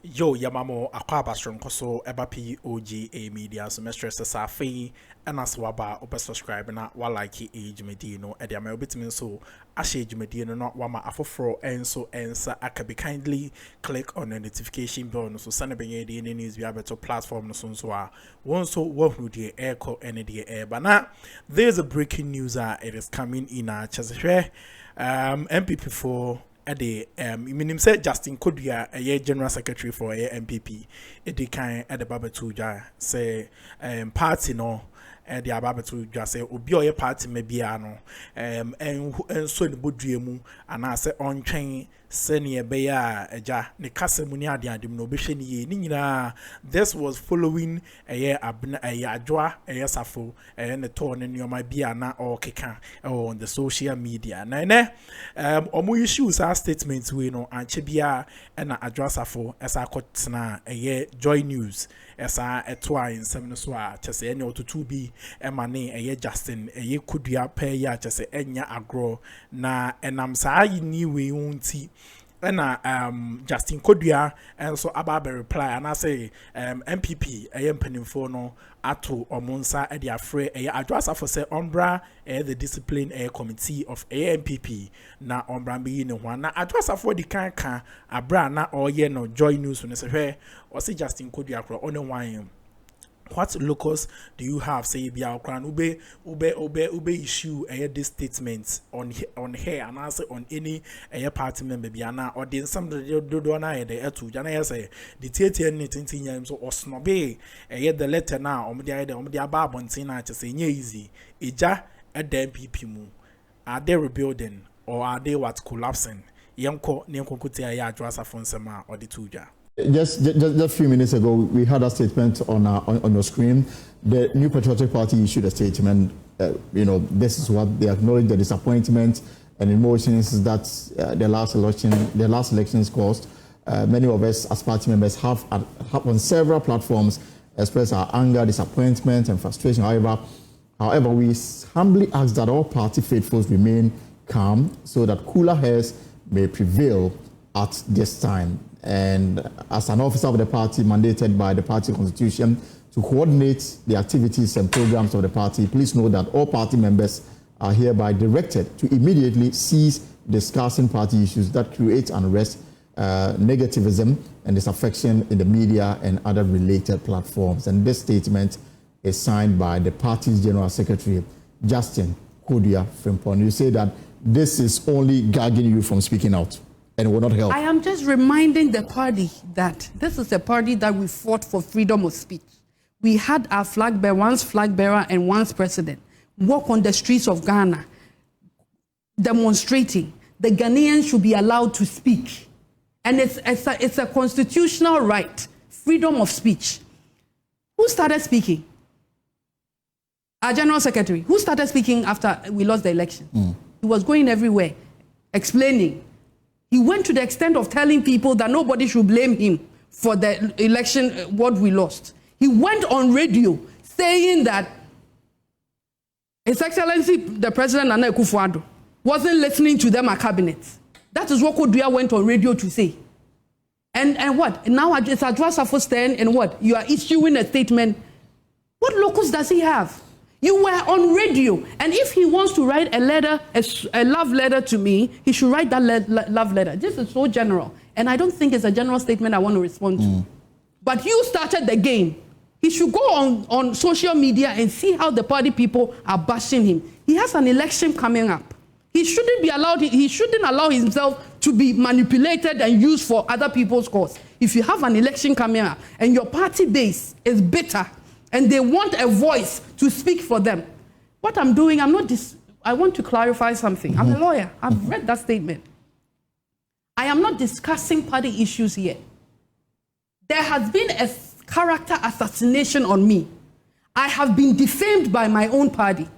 Yo, Yamamo, Aquaba Strong Coso, Eba POG Media, semester Safo, and as Waba, Opa subscribe, and while like age Medino, and the American so Ashage Medino, not Wama Afofro, and so answer. I can be kindly click on the notification bell, so send a the news be able to platform, so one so what would the air call any the air, but now there's a breaking news, it is coming in Aťťackš, NPP for. Minim said Justin Kodua, a general secretary for a NPP. It kind at the Babatuja say party no the Babatuja say Obi a party maybe ano and so the Budriemu and I say on train senior beya eja ne kasemuni ade no behwe ye nina. This was following a year Adwoa a Safo and the torn in your my biana or keka on the social media na omo issues are statements we know and chebia and Adwoa Safo as I got na a year Joy News as I etwa in seven so just any or to be emane a year Justin a year Kodua pay ya just enya agro na enam sa ni we unti and Justin Kodua and so Ababe reply and I say NPP a mpanimfo no ato omonsa e dia frɛ Adwoa Safo say ombra the discipline committee of NPP na ombra be ne ho na Adwoa Safo di kan abra na oye no Joy News no se hwɛ o say Justin Kodua kro on wan. What locus do you have? Say be our crown ube issue this statement on here and answer on any party member biana or then some do na the etu jana say the TTN anything yam so or snobe the letter now on the ababontin na to say easy eja at the NPP mu are they rebuilding or are they what collapsing yanko nyanko kutia ya Adwoa Safo nsema or the tuja. Just a few minutes ago, we had a statement on your screen. The New Patriotic Party issued a statement. This is what they acknowledge the disappointment and emotions that the last elections caused. Many of us as party members have on several platforms expressed our anger, disappointment, and frustration. However, we humbly ask that all party faithfuls remain calm so that cooler heads may prevail at this time. And as an officer of the party mandated by the party constitution to coordinate the activities and programs of the party, please know that all party members are hereby directed to immediately cease discussing party issues that create unrest, negativism, and disaffection in the media and other related platforms. And this statement is signed by the party's General Secretary, Justin Kodua Frimpong. You say that this is only gagging you from speaking out. And it will not help. I am just reminding the party that this is a party that we fought for freedom of speech. We had our flag bearer, once flag bearer and once president, walk on the streets of Ghana, demonstrating the Ghanaians should be allowed to speak. And it's a constitutional right, freedom of speech. Who started speaking? Our General Secretary. Who started speaking after we lost the election? He was going everywhere, explaining. He went to the extent of telling people that nobody should blame him for the election, what we lost. He went on radio saying that His Excellency, the President Akuffo wasn't listening to them at cabinet. That is what Kodua went on radio to say. And what? Now it's Adwoa Safo stand and what? You are issuing a statement. What locus does he have? You were on radio, and if he wants to write a letter, a love letter to me, he should write that love letter. This is so general, and I don't think it's a general statement I want to respond to. But you started the game. He should go on social media and see how the party people are bashing him. He has an election coming up. He shouldn't be allowed. He shouldn't allow himself to be manipulated and used for other people's cause. If you have an election coming up and your party base is bitter, and they want a voice to speak for them. What I'm doing, I want to clarify something. I'm a lawyer. I've read that statement. I am not discussing party issues here. There has been a character assassination on me. I have been defamed by my own party.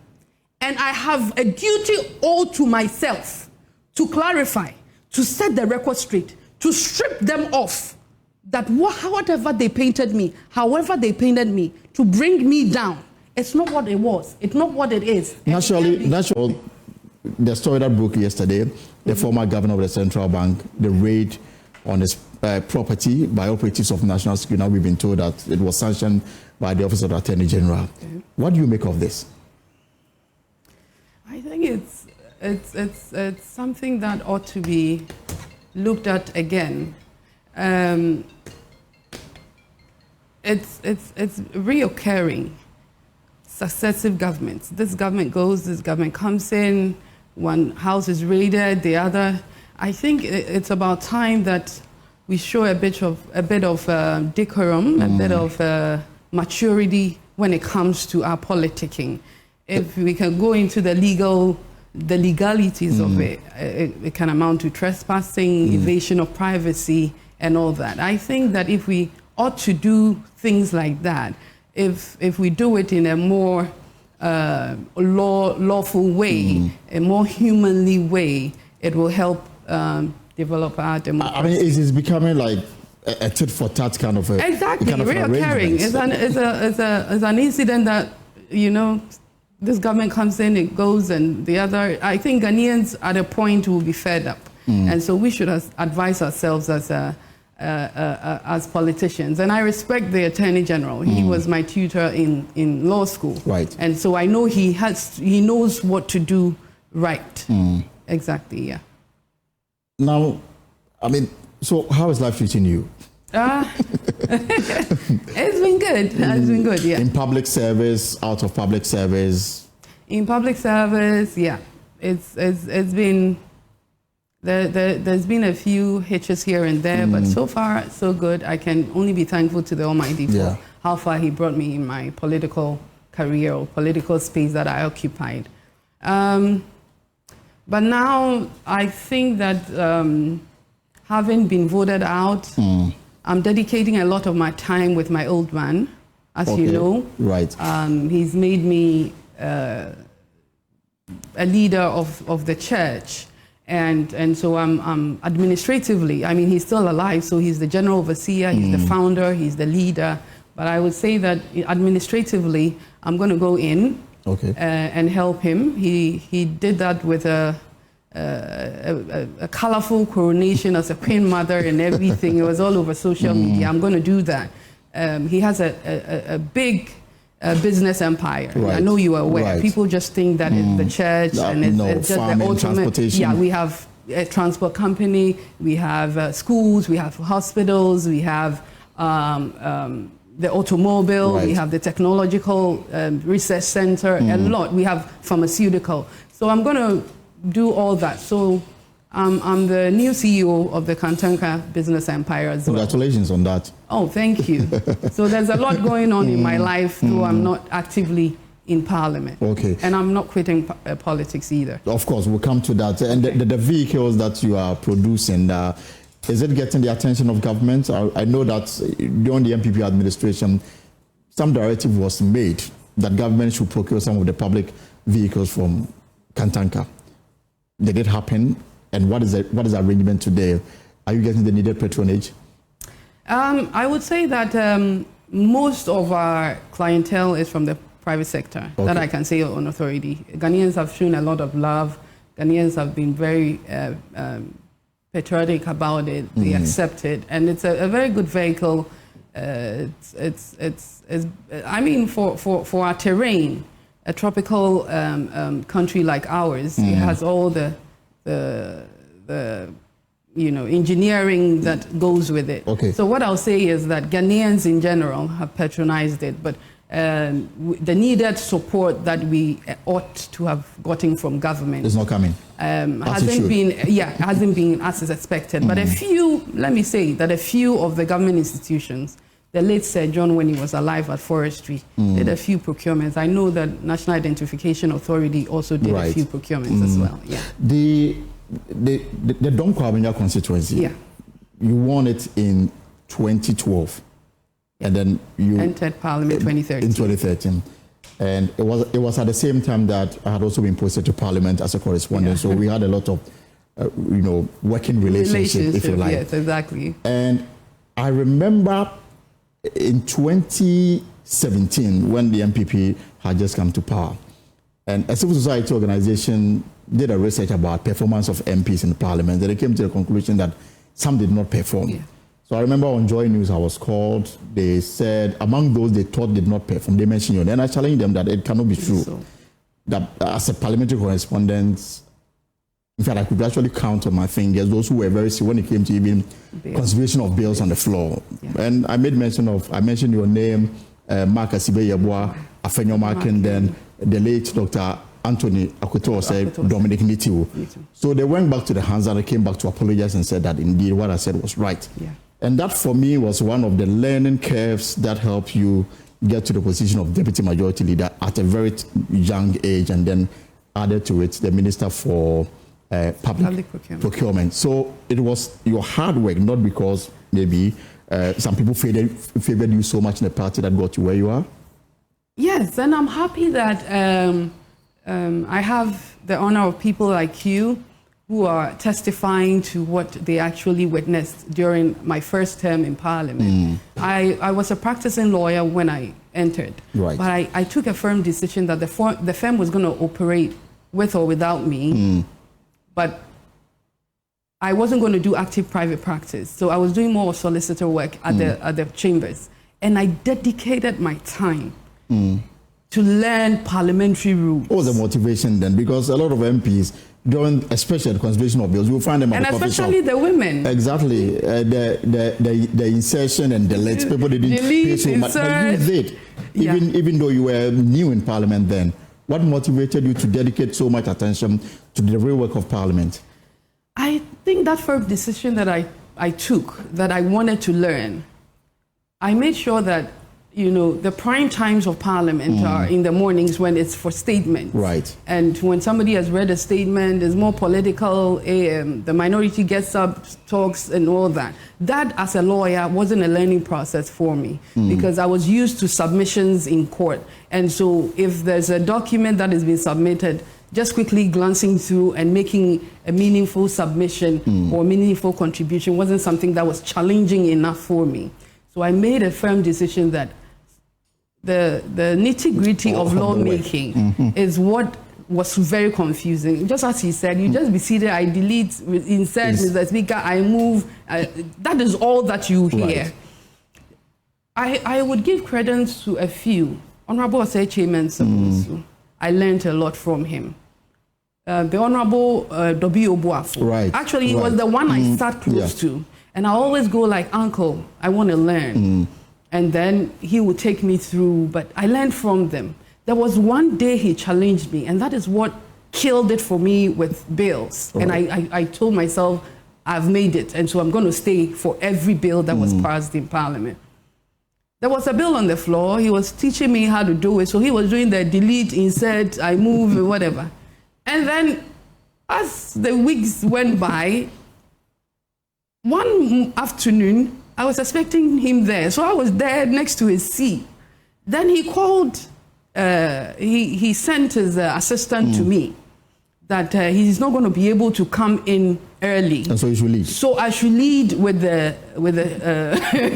And I have a duty owed to myself to clarify, to set the record straight, to strip them off. That whatever they painted me, however they painted me, to bring me down, it's not what it was. It's not what it is. Naturally, the story that broke yesterday, the former governor of the central bank, the raid on his property by operatives of national security. Now we've been told that it was sanctioned by the Office of the Attorney General. Okay. What do you make of this? I think it's something that ought to be looked at again. It's reoccurring. Successive governments. This government goes, this government comes in, one house is raided, the other. I think it's about time that we show a bit of decorum, a bit of maturity when it comes to our politicking. If we can go into the legalities of it, it can amount to trespassing, evasion of privacy, and all that. I think that if we ought to do things like that, if we do it in a more lawful way, a more humanly way, it will help develop our democracy. I mean, it's becoming like a tit for tat kind of a exactly kind of reoccurring. It's an incident that, you know, this government comes in, it goes, and the other. I think Ghanaians at a point will be fed up, and so we should advise ourselves as politicians. And I respect the Attorney General. He was my tutor in law school, right? And so I know he knows what to do right. Exactly, yeah. Now, I mean, so how is life treating you? It's been good. It's been good, yeah. In public service, out of public service? In public service, yeah. It's been, there's been a few hitches here and there, but so far, so good. I can only be thankful to the Almighty for how far He brought me in my political career or political space that I occupied. But now I think that having been voted out, I'm dedicating a lot of my time with my old man, as you know. Right. He's made me a leader of the church, and so I'm administratively. I mean, he's still alive, so he's the general overseer, he's the founder, he's the leader. But I would say that administratively, I'm going to go in. Okay. And help him. He did that with a colorful coronation as a queen mother and everything. It was all over social media. I'm going to do that. He has a big business empire. Right. I know you are aware. Right. People just think that it's the church and it's just farming, the ultimate. Transportation. Yeah, we have a transport company. We have schools. We have hospitals. We have the automobile, we have the technological research center, a lot. We have pharmaceutical. So I'm going to do all that. So I'm the new CEO of the Kantanka Business Empire as well. Congratulations on that. Oh, thank you. So there's a lot going on in my life, though I'm not actively in Parliament. Okay. And I'm not quitting politics either. Of course, we'll come to that. And the vehicles that you are producing, is it getting the attention of government? I know that during the NPP administration, some directive was made that government should procure some of the public vehicles from Kantanka. Did it happen? And what is the arrangement today? Are you getting the needed patronage? I would say that most of our clientele is from the private sector. Okay. That I can say on authority. Ghanaians have shown a lot of love. Ghanaians have been very patriotic about it. They accept it, and it's a very good vehicle. I mean, for our terrain, a tropical country like ours, it has all the engineering that goes with it. Okay. So what I'll say is that Ghanaians in general have patronized it, but the needed support that we ought to have gotten from government is not coming. Hasn't been as is expected. But a few of the government institutions, the late Sir John, when he was alive at Forestry, did a few procurements. I know that National Identification Authority also did a few procurements as well. Yeah. The Donkwabenya constituency. Yeah. You won it in 2012. And then you entered Parliament 2013. In 2013. And it was at the same time that I had also been posted to Parliament as a correspondent. So we had a lot of, working relationship, if you like. Yes, exactly. And I remember in 2017, when the NPP had just come to power, and a civil society organization did a research about performance of MPs in Parliament, and they came to the conclusion that some did not perform. Yeah. So I remember on Joy News, I was called. They said among those they thought did not perform, they mentioned you. And I challenged them that it cannot be true. So. That as a parliamentary correspondent, in fact, I could actually count on my fingers those who were very serious when it came to even conservation of bills on the floor. Yeah. And I mentioned your name, Mark Asibe-Yeboah, Afenyo Mark, and then the late Dr. Anthony Akuffo said Dominic Nitiwo. So they went back to the hands and they came back to apologize and said that indeed what I said was right. Yeah. And that for me was one of the learning curves that helped you get to the position of deputy majority leader at a very young age, and then added to it the minister for public procurement. So it was your hard work, not because maybe some people favored you so much in the party that got you where you are. Yes, and I'm happy that I have the honor of people like you who are testifying to what they actually witnessed during my first term in Parliament. I was a practicing lawyer when I entered, but I took a firm decision that the firm was going to operate with or without me, but I wasn't going to do active private practice. So I was doing more solicitor work at the chambers, and I dedicated my time to learn parliamentary rules. What was the motivation then? Because a lot of MPs, during especially the conservation of bills, you will find them at the coffee shop. And especially the women. Exactly. The insertion and delete. People didn't pay so much. But you did. Even though you were new in Parliament then. What motivated you to dedicate so much attention to the real work of Parliament? I think that first decision that I took, that I wanted to learn, I made sure that, you know, the prime times of Parliament are in the mornings when it's for statements. Right. And when somebody has read a statement, there's more political, the minority gets up, talks and all that. That, as a lawyer, wasn't a learning process for me because I was used to submissions in court. And so if there's a document that has been submitted, just quickly glancing through and making a meaningful submission or meaningful contribution wasn't something that was challenging enough for me. So I made a firm decision that the nitty-gritty of lawmaking is what was very confusing. Just as he said, you just be seated, I delete, insert, Mr. Speaker, I move. That is all that you hear. Right. I would give credence to a few. Honorable Osei Chairman Sňubs, I learned a lot from him. The Honorable W. Obuafo. Right. Actually, he was the one I sat close to. And I always go like, Uncle, I want to learn. And then he would take me through, but I learned from them. There was one day he challenged me, and that is what killed it for me with bills. And I told myself, I've made it, and so I'm going to stay for every bill that was passed in Parliament. There was a bill on the floor. He was teaching me how to do it. So he was doing the delete, insert, I move, whatever. And then as the weeks went by, one afternoon, I was expecting him there. So I was there next to his seat. Then he called, he sent his assistant to me that he's not going to be able to come in early. And so you should lead. So I should lead with the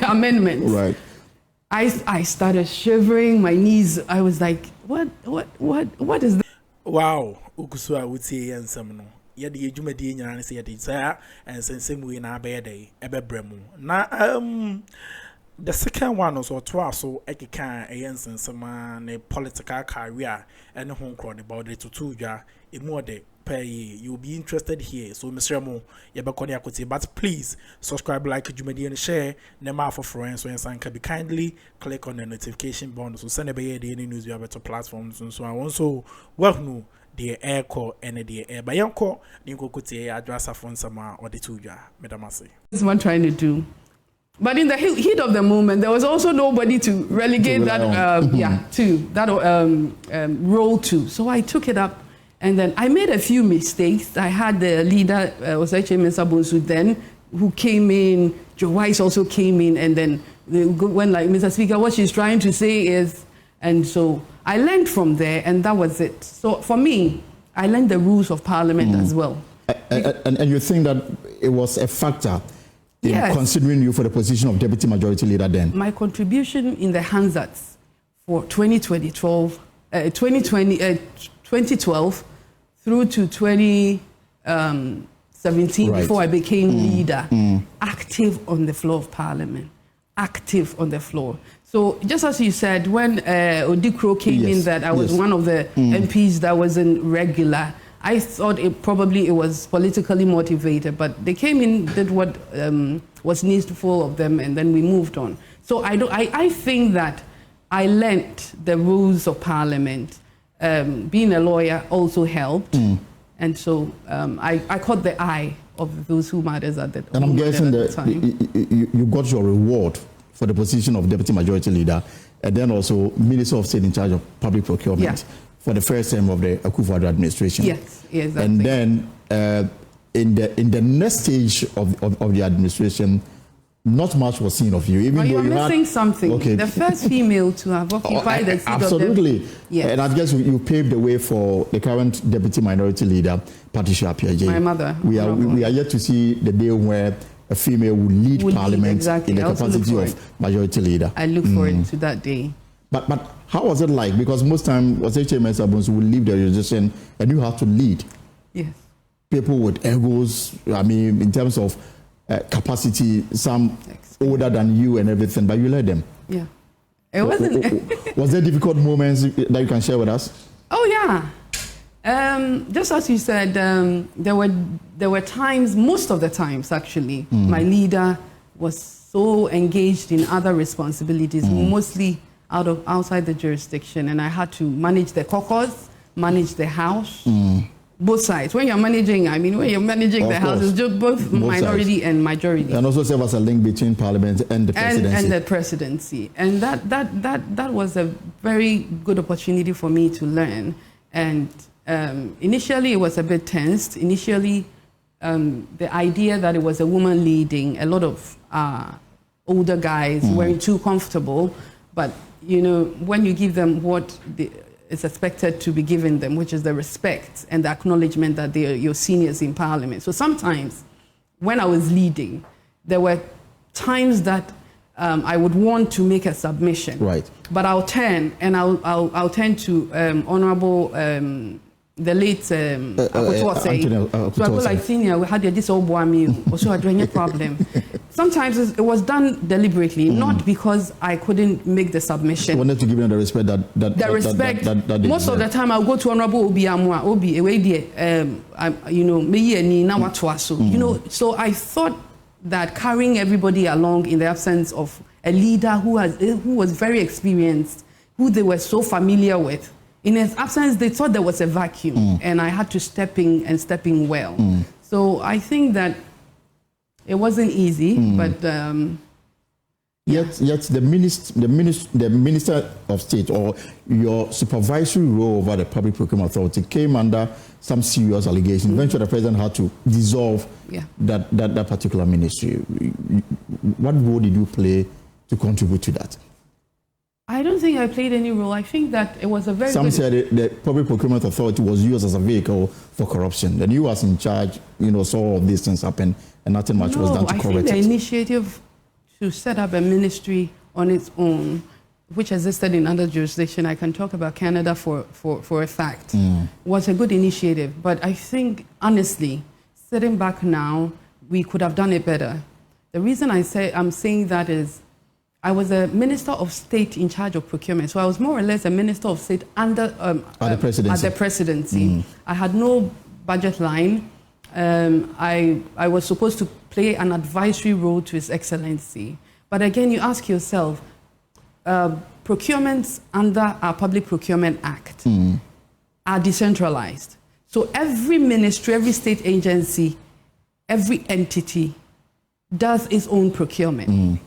amendments. Right. I started shivering, my knees. I was like, what is this? Wow. Ukusua wuti yensemno. Yadi ejumadi nyana se yadi sa and sensem we na abede ebebremu. Na the second one also so ekeka eyensensema ne political career and home crowd about the tutuja emode pay. You'll be interested here. So Mr. Mo yebekoni akote, but please subscribe, like Jumadi and share nema for friends so and can be kindly click on the notification button so send a any news you have to platforms and so on. Also welcome the air call and the air by yanko ninko kuti address a phone sama or the tuja medamasi. This is what I'm trying to do. But in the heat of the moment, there was also nobody to relegate that role to. So I took it up, and then I made a few mistakes. I had the leader, was actually Mr. Bonsu then, who came in. Joe Weiss also came in, and then they went like, Mr. Speaker, what she's trying to say is, and so I learned from there, and that was it. So for me, I learned the rules of Parliament as well. And you think that it was a factor in considering you for the position of Deputy Majority Leader then? My contribution in the Hansards for 2012 through to 2017 before I became leader active on the floor of Parliament, active on the floor. So just as you said, when Odikro came in, that I was one of the MPs that wasn't regular, I thought it was politically motivated, but they came in, did what was needful of them, and then we moved on. So I think that I learnt the rules of Parliament. Being a lawyer also helped, and so I caught the eye of those who matters at that time. And I'm guessing that you got your reward for the position of Deputy Majority Leader, and then also Minister of State in charge of Public Procurement for the first term of the Akuffo administration. Yes, exactly. And then in the next stage of the administration, not much was seen of you. Even though you're missing something. Okay. The first female to have occupied the seat absolutely. of the... Yes. And I guess you paved the way for the current Deputy Minority Leader, Patricia Appiagyei. My mother. We are yet to see the day where a female will lead Parliament in the capacity of Majority Leader. I look forward to that day. But how was it like? Because most times, Chairman Sabons will leave the jurisdiction and you have to lead. Yes. People with egos, I mean, in terms of capacity, some older than you and everything, but you led them. Yeah. It wasn't... Was there difficult moments that you can share with us? Oh, yeah. Just as you said, there were times, most of the times actually, my leader was so engaged in other responsibilities, mostly outside the jurisdiction, and I had to manage the caucus, manage the house, both sides. When you're managing, the house, it's just both minority and majority. And also serve as a link between Parliament and the presidency. And the presidency. And that was a very good opportunity for me to learn. And initially, it was a bit tensed. Initially, the idea that it was a woman leading, a lot of older guys weren't too comfortable. But, you know, when you give them what is expected to be given them, which is the respect and the acknowledgement that they are your seniors in Parliament. So sometimes, when I was leading, there were times that I would want to make a submission. Right. But I'll turn, and I'll turn to Honorable, the late Akufo say. So I go like, senior, we had this old boy me, also I don't have problem. Sometimes it was done deliberately, not because I couldn't make the submission. You wanted to give them the respect that most of the time I'll go to Honorable Obi Amwa, Obi, you know, me ni na watwaso. You know, so I thought that carrying everybody along in the absence of a leader who was very experienced, who they were so familiar with, in his absence, they thought there was a vacuum, and I had to step in well. So I think that it wasn't easy, but yet the Minister of State, or your supervisory role over the Public Procurement Authority, came under some serious allegations. Eventually, the president had to dissolve that particular ministry. What role did you play to contribute to that? I don't think I played any role. I think that it was a very Some said the Public Procurement Authority was used as a vehicle for corruption. And you was in charge, you know, saw all these things happen and nothing much was done to correct it. I think the initiative to set up a ministry on its own, which existed in other jurisdictions, I can talk about Canada for a fact, was a good initiative. But I think, honestly, sitting back now, we could have done it better. The reason I'm saying that is, I was a Minister of State in charge of procurement, so I was more or less a Minister of State under at the presidency. I had no budget line. I was supposed to play an advisory role to His Excellency. But again, you ask yourself, procurements under our Public Procurement Act are decentralized. So every ministry, every state agency, every entity does its own procurement.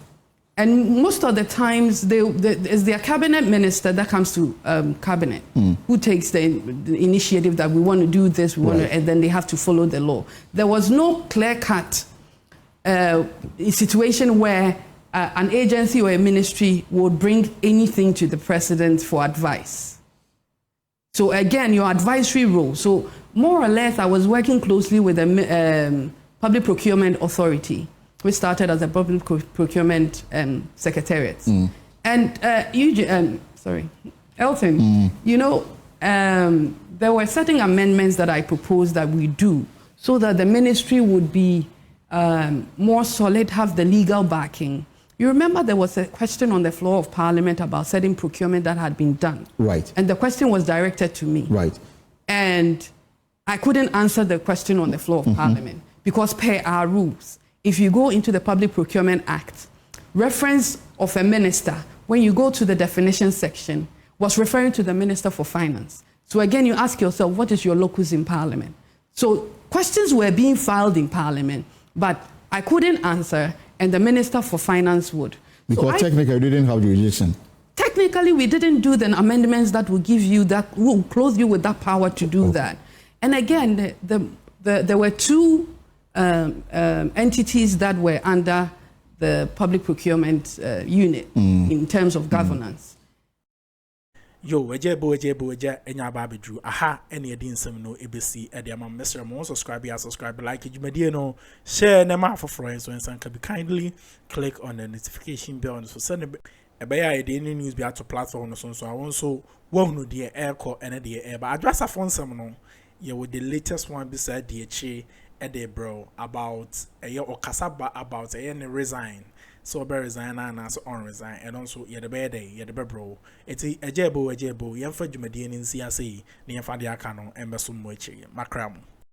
And most of the times, it's their cabinet minister that comes to cabinet who takes the initiative that we want to do this, and then they have to follow the law. There was no clear-cut situation where an agency or a ministry would bring anything to the president for advice. So again, your advisory role. So more or less, I was working closely with the Public Procurement Authority. We started as a public procurement secretariat. And Elton, you know, there were certain amendments that I proposed that we do so that the ministry would be more solid, have the legal backing. You remember there was a question on the floor of Parliament about certain procurement that had been done. Right. And the question was directed to me. Right. And I couldn't answer the question on the floor of Parliament because per our rules, if you go into the Public Procurement Act, reference of a minister, when you go to the definition section, was referring to the Minister for Finance. So again, you ask yourself, what is your locus in Parliament? So questions were being filed in Parliament, but I couldn't answer, and the Minister for Finance would. Because technically, you didn't have jurisdiction. Technically, we didn't do the amendments that will give you that, will clothe you with that power to do that. And again, there were two entities that were under the public procurement unit in terms of governance. Yo, wejebo, enya baby drew. Aha, any edin some no ABC, Ediama, Mr. Mo, subscribe, like it, you no share them for friends when some can be kindly click on the notification bell and so send a bay idea news be out to platform so I want so won't no dear air call and a dear air, but address a phone some no. Yeah, with the latest one beside the che bro about a year or Casaba about a year resign. So be resign and also unresign and also the bad day, the bro. It's a jebo, yan for Jumadian in CSA, near Fadia Cano, and Besum Mochi, Macram.